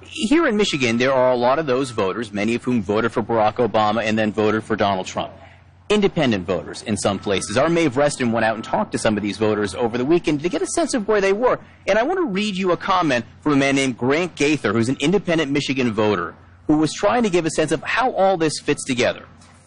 Here in Michigan, there are a lot of those voters, many of whom voted for Barack Obama and then voted for Donald Trump. Independent voters in some places. Our Maeve Reston went out and talked to some of these voters over the weekend to get a sense of where they were. And I want to read you a comment from a man named Grant Gaither, who's an independent Michigan voter, who was trying to give a sense of how all this fits together.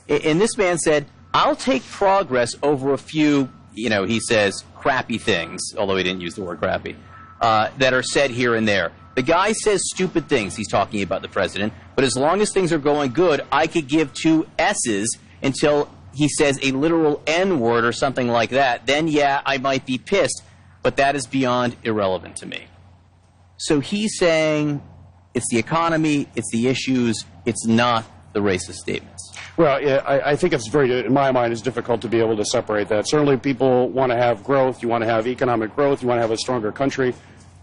And this man said, "I'll take progress over a few," he says, crappy things, although he didn't use the word crappy, that are said here and there. The guy says stupid things. He's talking about the president. But as long as things are going good, I could give 2 S's until he says a literal N-word or something like that. Then, yeah, I might be pissed. But that is beyond irrelevant to me. So he's saying it's the economy, it's the issues, it's not the racist statements. Well, yeah, I think it's in my mind, it's difficult to be able to separate that. Certainly people want to have growth, you want to have economic growth, you want to have a stronger country.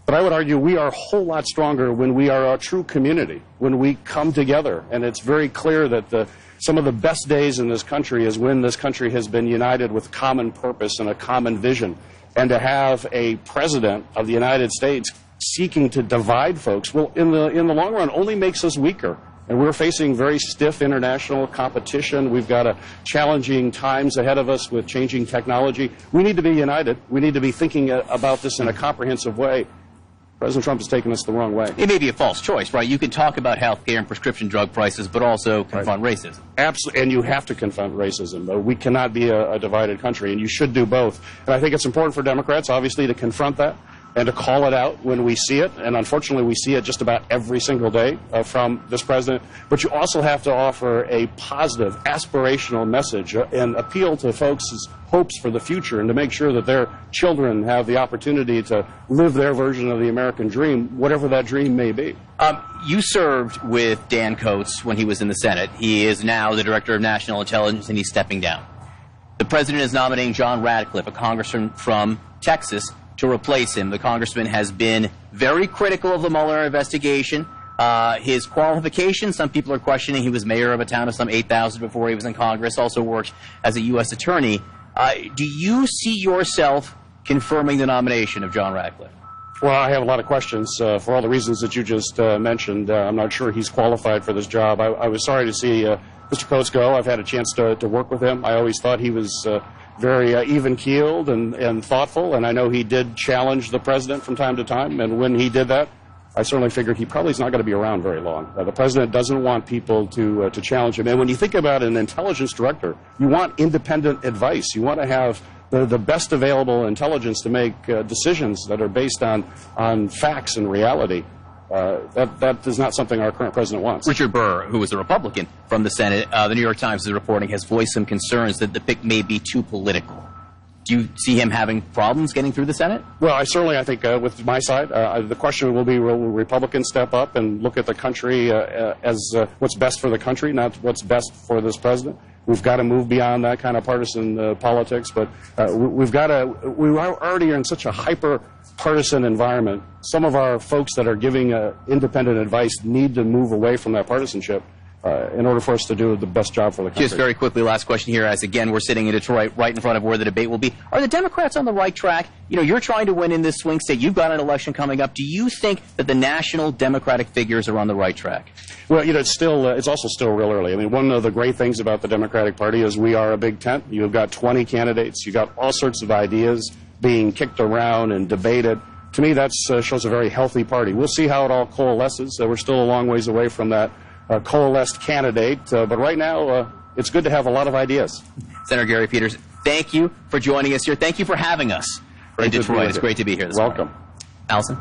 But I would argue we are a whole lot stronger when we are a true community, when we come together. And it's very clear that some of the best days in this country is when this country has been united with common purpose and a common vision. And to have a president of the United States seeking to divide folks, well, in the long run, only makes us weaker. And we're facing very stiff international competition. We've got challenging times ahead of us with changing technology. We need to be united. We need to be thinking about this in a comprehensive way. President Trump has taken us the wrong way. It may be a false choice, right? You can talk about health care and prescription drug prices, but also confront racism. Absolutely, and you have to confront racism. We cannot be a divided country, and you should do both. And I think it's important for Democrats, obviously, to confront that and to call it out when we see it. And unfortunately, we see it just about every single day from this president. But you also have to offer a positive, aspirational message and appeal to folks' hopes for the future and to make sure that their children have the opportunity to live their version of the American dream, whatever that dream may be. You served with Dan Coats when he was in the Senate. He is now the Director of National Intelligence, and he's stepping down. The president is nominating John Ratcliffe, a congressman from Texas, to replace him. The congressman has been very critical of the Mueller investigation. His qualifications, some people are questioning. He was mayor of a town of some 8,000 before he was in Congress, also worked as a U.S. attorney. Do you see yourself confirming the nomination of John Ratcliffe? Well, I have a lot of questions for all the reasons that you just mentioned. I'm not sure he's qualified for this job. I was sorry to see Mr. Coats go. I've had a chance to work with him. I always thought he was very even-keeled and thoughtful, and I know he did challenge the president from time to time, and when he did that, I certainly figured he probably is not going to be around very long. The president doesn't want people to challenge him. And when you think about an intelligence director, you want independent advice. You want to have the best available intelligence to make decisions that are based on facts and reality. That is not something our current president wants. Richard Burr, who is a Republican from the Senate, the New York Times is reporting, has voiced some concerns that the pick may be too political. Do you see him having problems getting through the Senate? Well, I think with my side, the question will be, will Republicans step up and look at the country as what's best for the country, not what's best for this president? We've got to move beyond that kind of partisan politics, but we are already in such a hyper-partisan environment. Some of our folks that are giving independent advice need to move away from that partisanship in order for us to do the best job for the country. Just very quickly, last question here, as again we're sitting in Detroit, right in front of where the debate will be. Are the Democrats on the right track? You're trying to win in this swing state. You've got an election coming up. Do you think that the national Democratic figures are on the right track? Well, it's also still real early. I mean, one of the great things about the Democratic Party is we are a big tent. You've got 20 candidates. You've got all sorts of ideas being kicked around and debated. To me, that shows a very healthy party. We'll see how it all coalesces. We're still a long ways away from that coalesced candidate, but right now it's good to have a lot of ideas. Senator Gary Peters, thank you for joining us here. Thank you for having us in Detroit. It's great to be here this morning. Welcome. Allison?